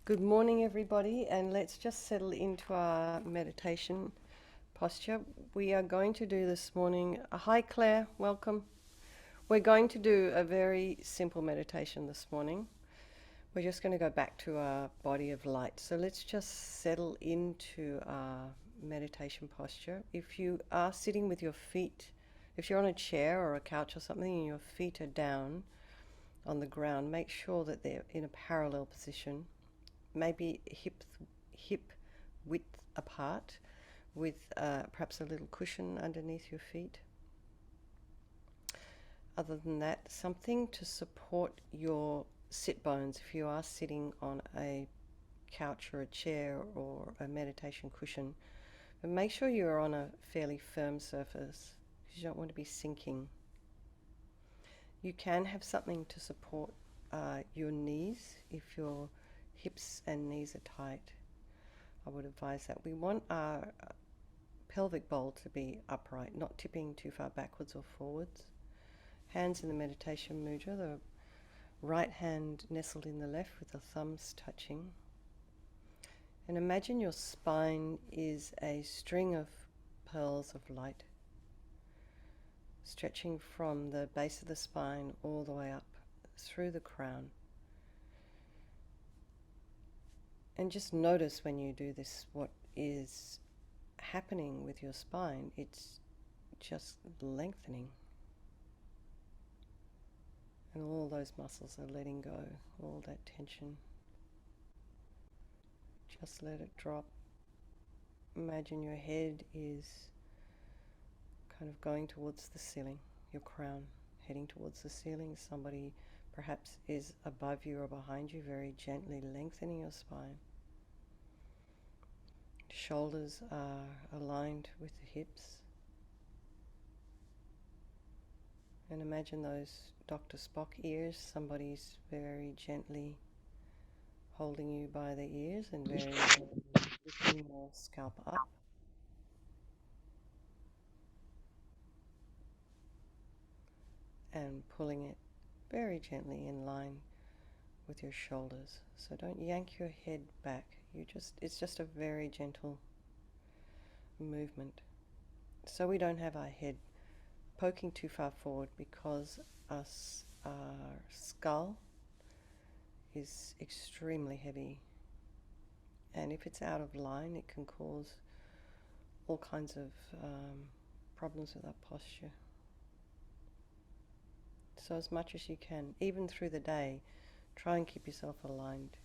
Good morning, everybody, and let's just settle into our meditation posture. We are going to do this morning. Hi, Claire, welcome. We're going to do a very simple meditation this morning. We're just going to go back to our body of light. So let's just settle into our meditation posture. If you are sitting with your feet, if you're on a chair or a couch or something and your feet are down on the ground, make sure that they're in a parallel position, maybe hip width apart, with perhaps a little cushion underneath your feet. Other than that, something to support your sit bones if you are sitting on a couch or a chair or a meditation cushion. But make sure you're on a fairly firm surface because you don't want to be sinking. You can have something to support your knees if your hips and knees are tight. I would advise that. We want our pelvic bowl to be upright, not tipping too far backwards or forwards. Hands in the meditation mudra, the right hand nestled in the left with the thumbs touching. And imagine your spine is a string of pearls of light, stretching from the base of the spine all the way up through the crown. And just notice when you do this what is happening with your spine. It's just lengthening. And all those muscles are letting go, all that tension. Just let it drop. Imagine your head is kind of going towards the ceiling, your crown heading towards the ceiling. Somebody perhaps is above you or behind you, very gently lengthening your spine. Shoulders are aligned with the hips. And imagine those Dr. Spock ears. Somebody's very gently holding you by the ears and very gently lifting your scalp up. And pulling it very gently in line with your shoulders. So don't yank your head back. It's just a very gentle movement. So we don't have our head poking too far forward because our skull is extremely heavy. And if it's out of line, it can cause all kinds of problems with our posture. So as much as you can, even through the day, try and keep yourself aligned.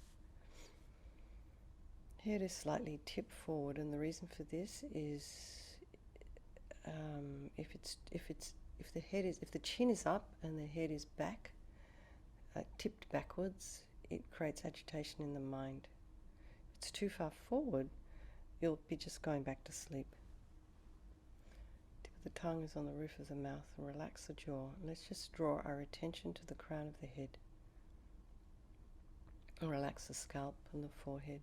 Head is slightly tipped forward, and the reason for this is if the chin is up and the head is back, tipped backwards, it creates agitation in the mind. If it's too far forward, you'll be just going back to sleep. Tip of the tongue is on the roof of the mouth, and relax the jaw. Let's just draw our attention to the crown of the head. And relax the scalp and the forehead,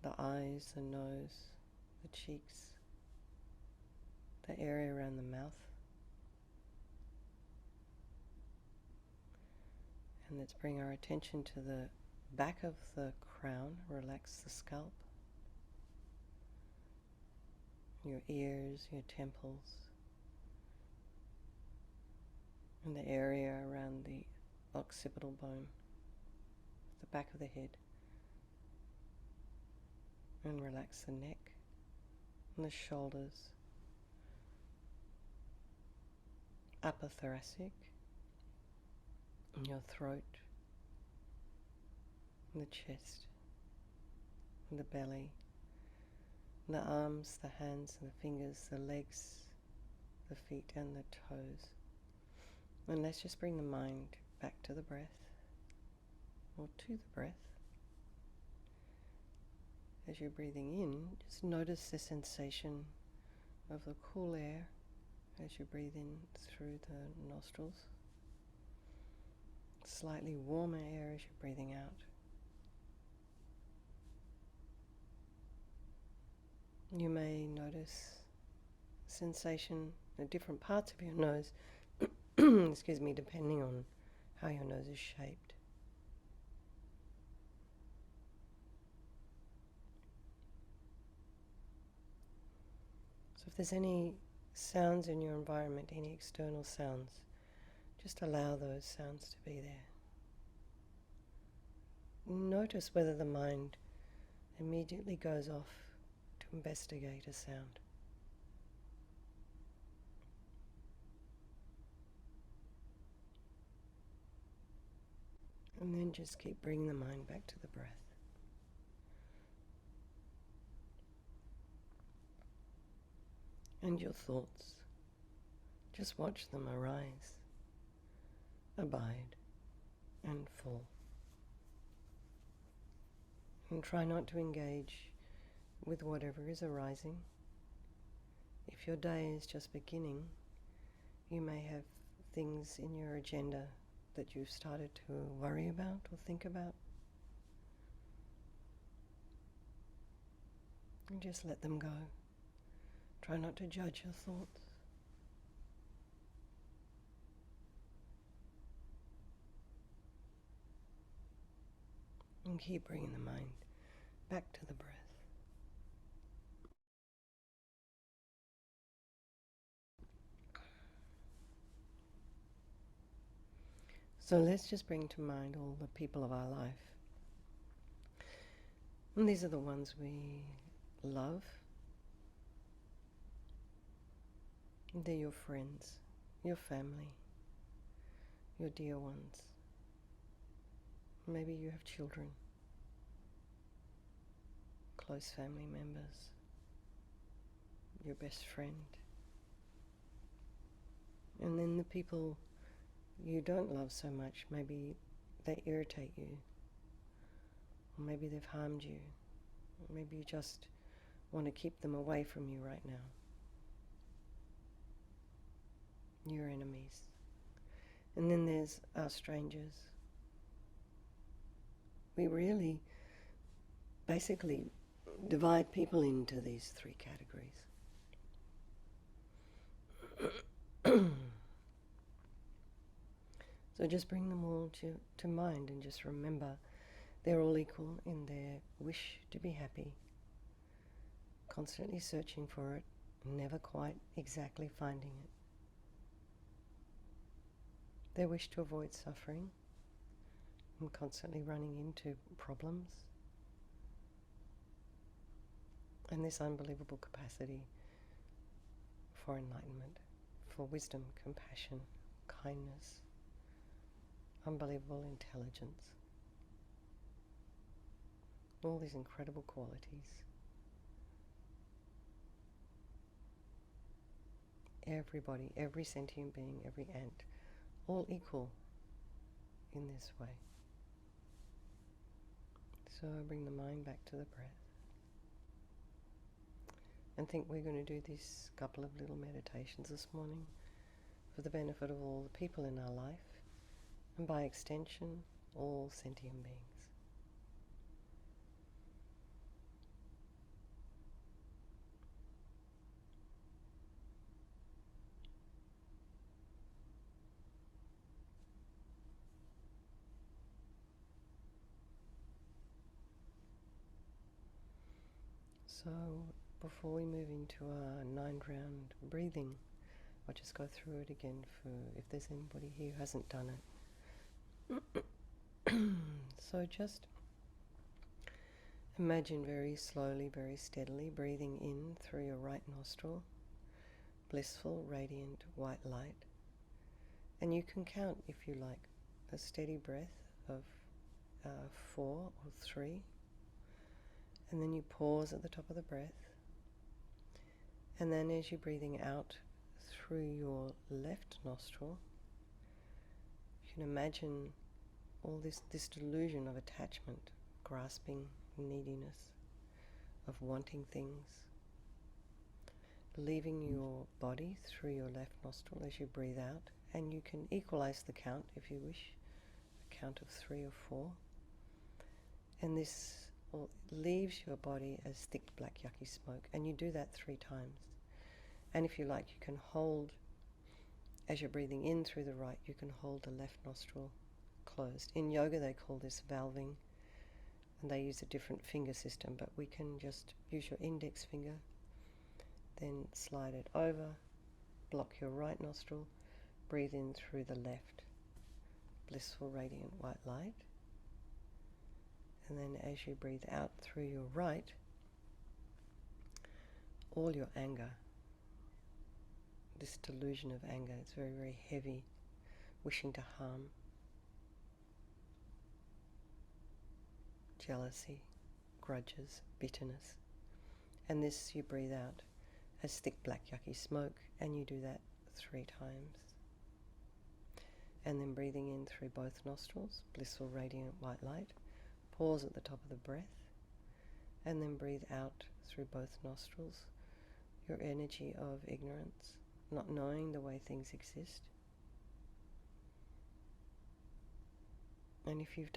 the eyes, the nose, the cheeks, the area around the mouth. And let's bring our attention to the back of the crown. Relax the scalp, your ears, your temples, and the area around the occipital bone, the back of the head. And relax the neck and the shoulders, upper thoracic, and your throat, and the chest, and the belly, and the arms, the hands, and the fingers, the legs, the feet, and the toes. And let's just bring the mind back to the breath, or to the breath. As you're breathing in, just notice the sensation of the cool air as you breathe in through the nostrils. Slightly warmer air as you're breathing out. You may notice sensation at different parts of your nose, excuse me, depending on how your nose is shaped. if there's any sounds in your environment, any external sounds, just allow those sounds to be there. Notice whether the mind immediately goes off to investigate a sound. And then just keep bringing the mind back to the breath. And your thoughts, just watch them arise, abide, and fall. And try not to engage with whatever is arising. If your day is just beginning, you may have things in your agenda that you've started to worry about or think about. And just let them go. Try not to judge your thoughts. And keep bringing the mind back to the breath. So let's just bring to mind all the people of our life. And these are the ones we love. They're your friends, your family, your dear ones. Maybe you have children, close family members, your best friend. And then the people you don't love so much, maybe they irritate you, or maybe they've harmed you, or maybe you just want to keep them away from you right now. Your enemies. And then there's our strangers. We really basically divide people into these three categories. So just bring them all to mind and just remember they're all equal in their wish to be happy, constantly searching for it, never quite exactly finding it. Their wish to avoid suffering and constantly running into problems. And this unbelievable capacity for enlightenment, for wisdom, compassion, kindness, unbelievable intelligence. All these incredible qualities. Everybody, every sentient being, every ant, all equal in this way. So bring the mind back to the breath. And think we're going to do these couple of little meditations this morning for the benefit of all the people in our life, and by extension, all sentient beings. So before we move into our 9-round breathing, I'll just go through it again for if there's anybody here who hasn't done it. So just imagine very slowly, very steadily breathing in through your right nostril, blissful, radiant white light. And you can count, if you like, a steady breath of 4 or 3. And then you pause at the top of the breath. And then as you're breathing out through your left nostril, you can imagine all this delusion of attachment, grasping, neediness, of wanting things, leaving your body through your left nostril as you breathe out. And you can equalize the count if you wish, a count of 3 or 4. And this leaves your body as thick black yucky smoke, and you do that 3 times. And if you like, you can hold, as you're breathing in through the right, you can hold the left nostril closed. In yoga they call this valving, and they use a different finger system, but we can just use your index finger Then slide it over, block your right nostril, breathe in through the left. Blissful, radiant white light. And then as you breathe out through your right, all your anger, this delusion of anger, it's very, very heavy, wishing to harm, jealousy, grudges, bitterness. And this you breathe out as thick black yucky smoke, and you do that 3 times. And then breathing in through both nostrils, blissful, radiant white light. Pause at the top of the breath, and then breathe out through both nostrils, your energy of ignorance, not knowing the way things exist. And if you've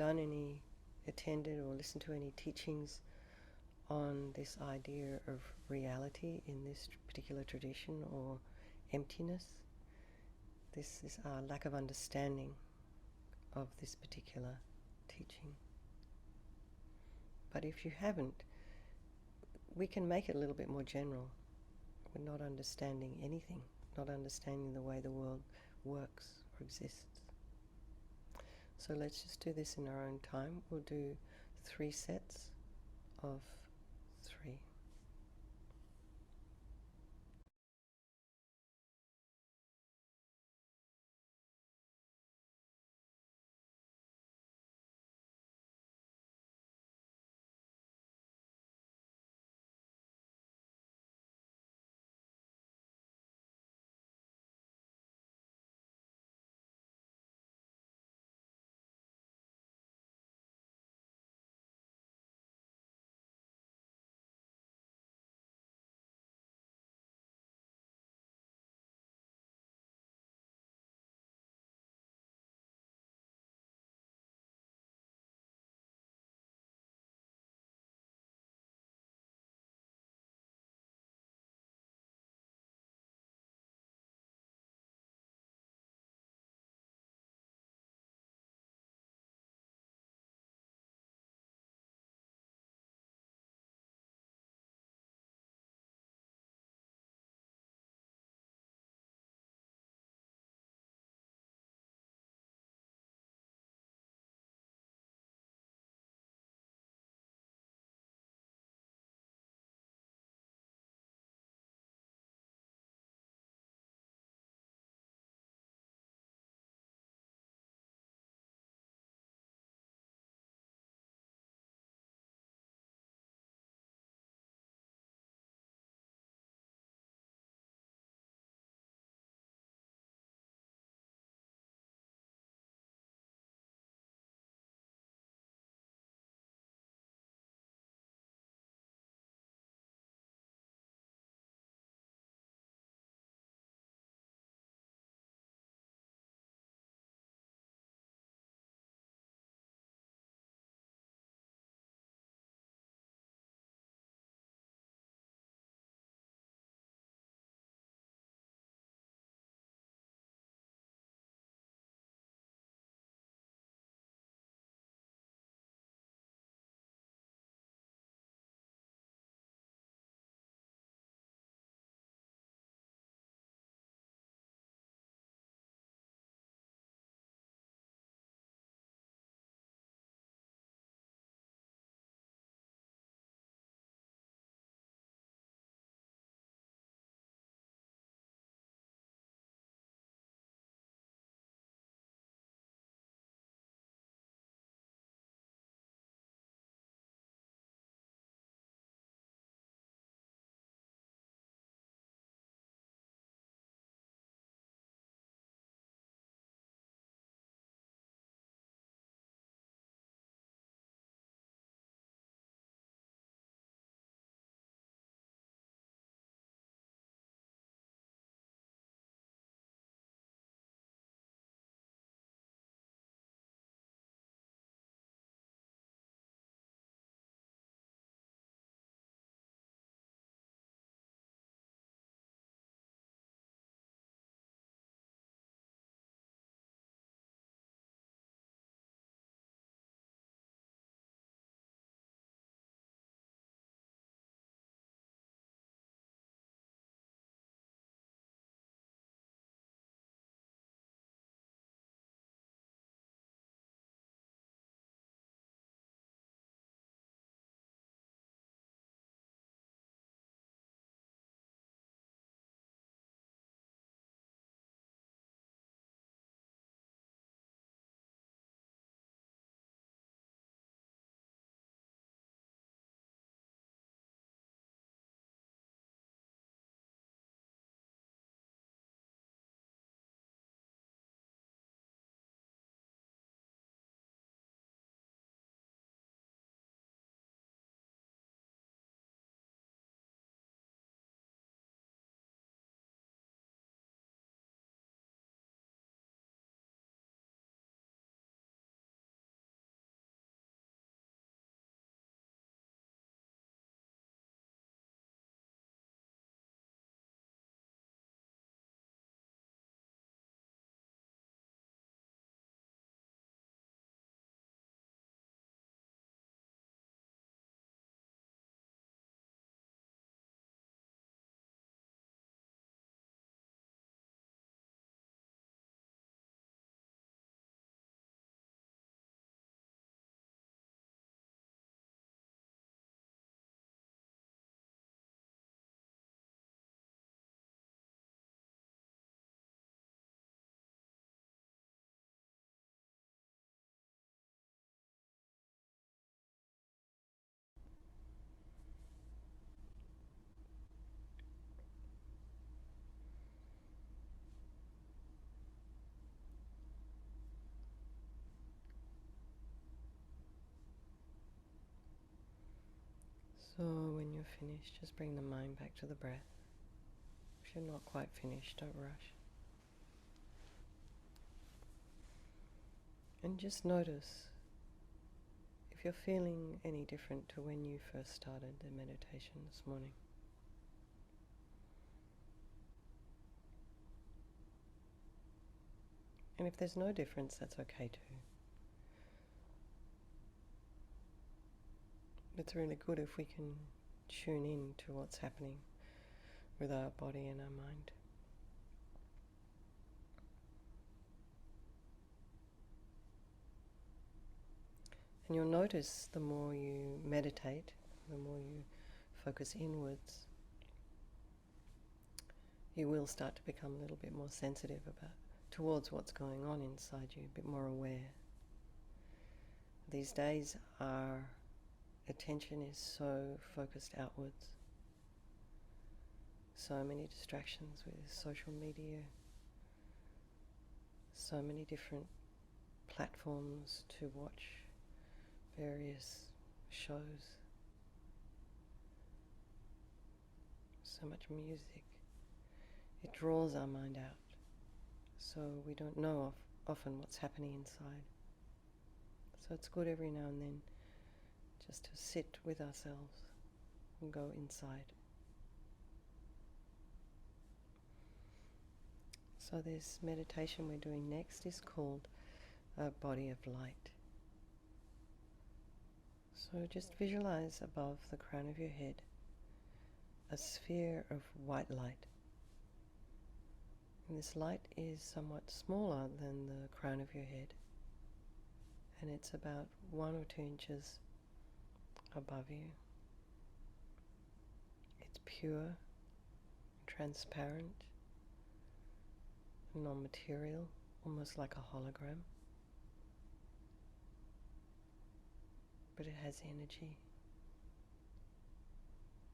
attended or listened to any teachings on this idea of reality in this particular tradition or emptiness, this is our lack of understanding of this particular teaching. But if you haven't, we can make it a little bit more general. We're not understanding anything, not understanding the way the world works or exists. So let's just do this in our own time. We'll do 3 sets of 3. So when you're finished, just bring the mind back to the breath. If you're not quite finished, don't rush. And just notice if you're feeling any different to when you first started the meditation this morning. And if there's no difference, that's okay too. It's really good if we can tune in to what's happening with our body and our mind. And you'll notice the more you meditate, the more you focus inwards, you will start to become a little bit more sensitive towards what's going on inside you, a bit more aware. These days our attention is so focused outwards. So many distractions with social media, so many different platforms to watch various shows, so much music. It draws our mind out, so we don't know often what's happening inside. So it's good every now and then just to sit with ourselves and go inside. So this meditation we're doing next is called a body of light. So just visualize above the crown of your head a sphere of white light. And this light is somewhat smaller than the crown of your head, and it's about 1 or 2 inches above you. It's pure, transparent, non-material, almost like a hologram. But it has energy,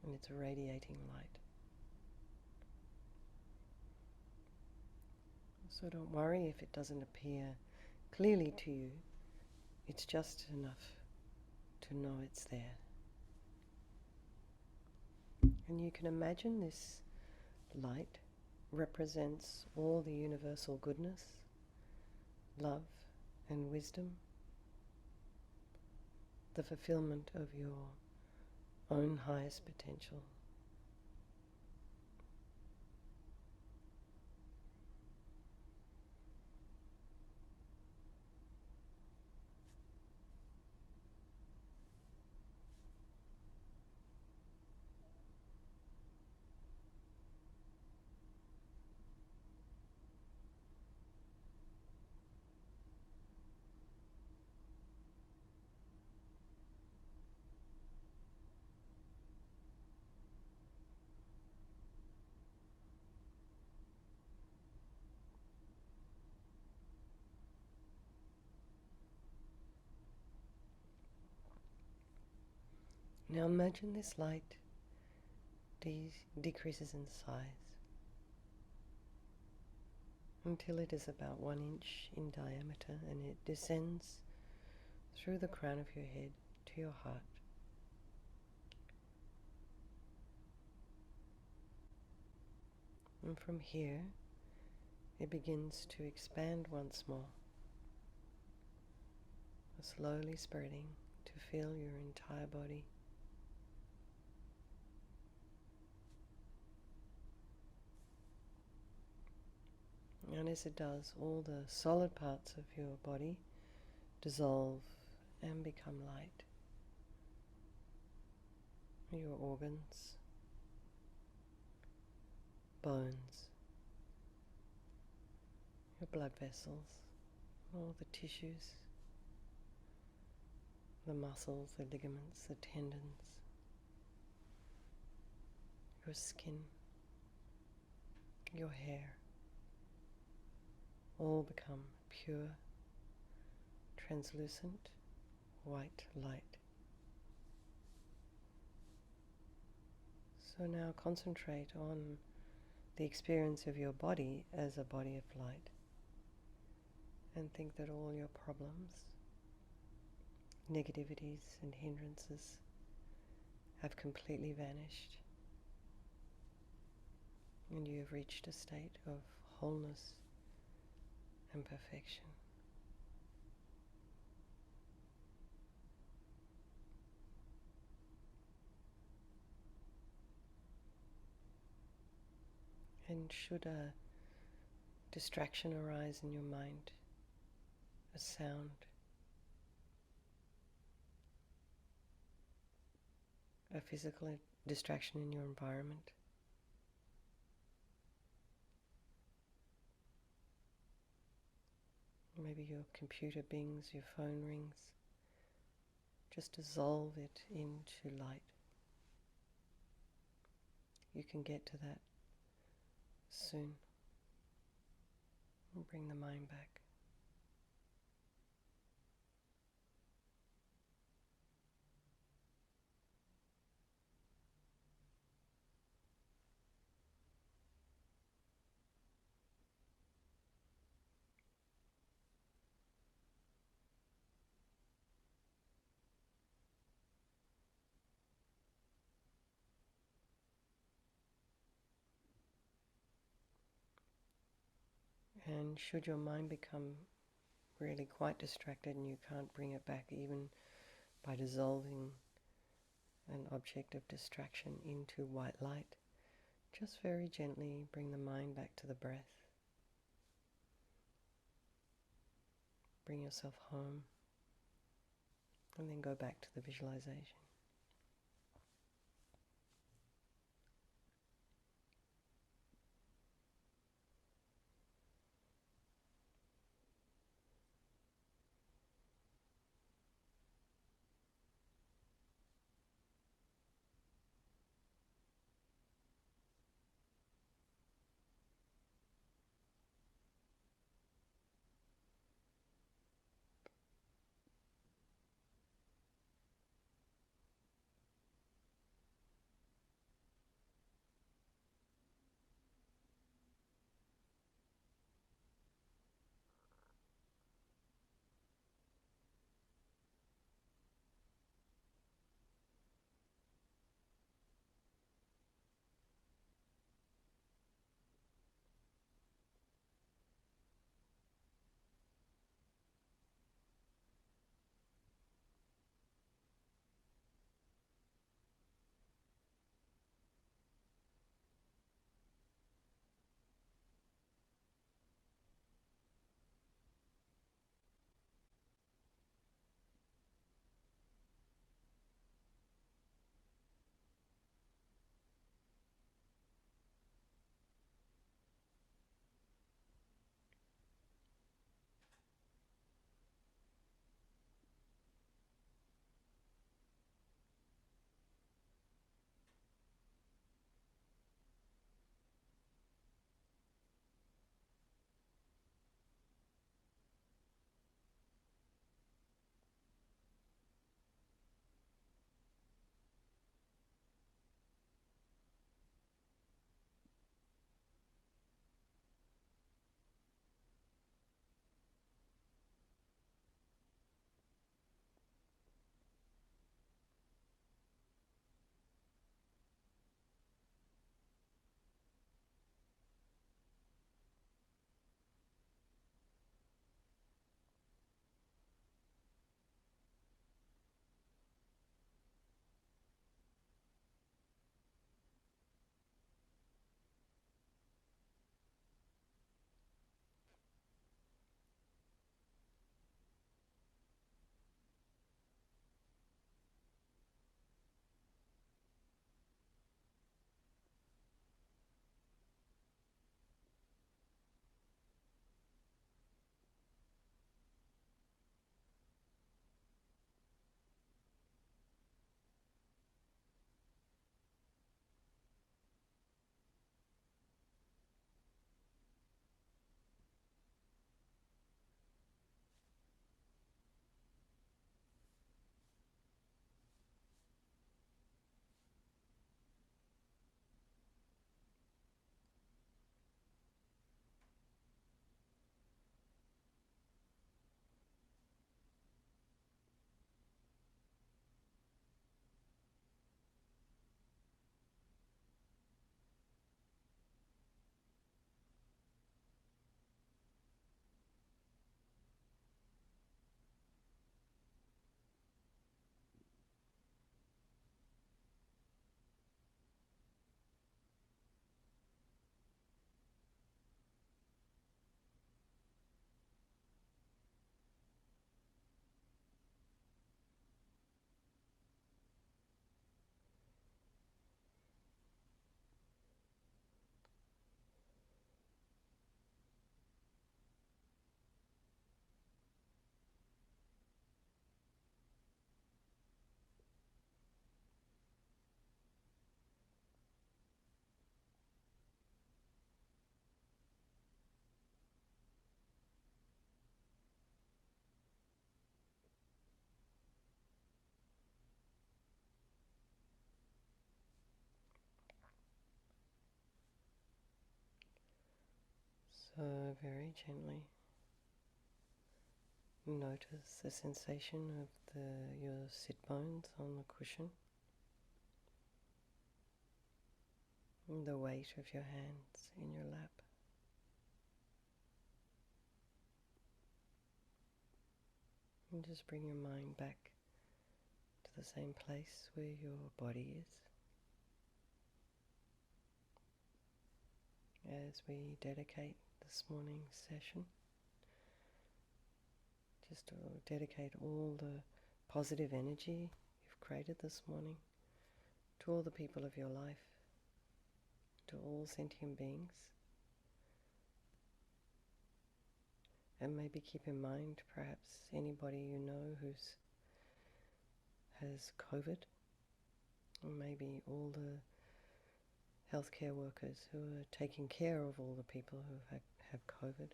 and it's radiating light. So don't worry if it doesn't appear clearly to you. It's just enough to know it's there. And you can imagine this light represents all the universal goodness, love and wisdom, the fulfillment of your own highest potential. Now imagine this light decreases in size until it is about 1 inch in diameter, and it descends through the crown of your head to your heart. And from here it begins to expand once more, slowly spreading to fill your entire body. And as it does, all the solid parts of your body dissolve and become light. Your organs, bones, your blood vessels, all the tissues, the muscles, the ligaments, the tendons, your skin, your hair, all become pure, translucent, white light. So now concentrate on the experience of your body as a body of light, and think that all your problems, negativities and hindrances have completely vanished, and you have reached a state of wholeness and perfection. And should a distraction arise in your mind, a sound, a physical distraction in your environment, maybe your computer bings, your phone rings, just dissolve it into light. You can get to that soon and bring the mind back. And should your mind become really quite distracted and you can't bring it back even by dissolving an object of distraction into white light, just very gently bring the mind back to the breath. Bring yourself home and then go back to the visualization. So very gently notice the sensation of your sit bones on the cushion, and the weight of your hands in your lap. And just bring your mind back to the same place where your body is. As we dedicate this morning's session, just to dedicate all the positive energy you've created this morning to all the people of your life, to all sentient beings. And maybe keep in mind perhaps anybody you know has COVID, or maybe all the healthcare workers who are taking care of all the people who have COVID.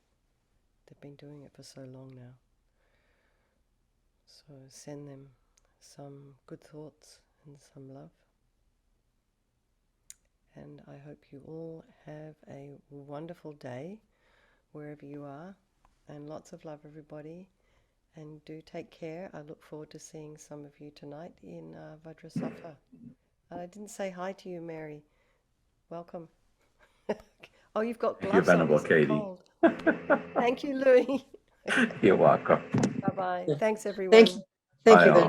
They've been doing it for so long now. So send them some good thoughts and some love. And I hope you all have a wonderful day wherever you are. And lots of love, everybody. And do take care. I look forward to seeing some of you tonight in Vajrasattva. And I didn't say hi to you, Mary. Welcome. Oh, you've got gloves on. Venerable Is it Katy. cold? Thank you, Louis. You're welcome. Bye-bye. Thanks, everyone. Thank you. Thank you Bye very all.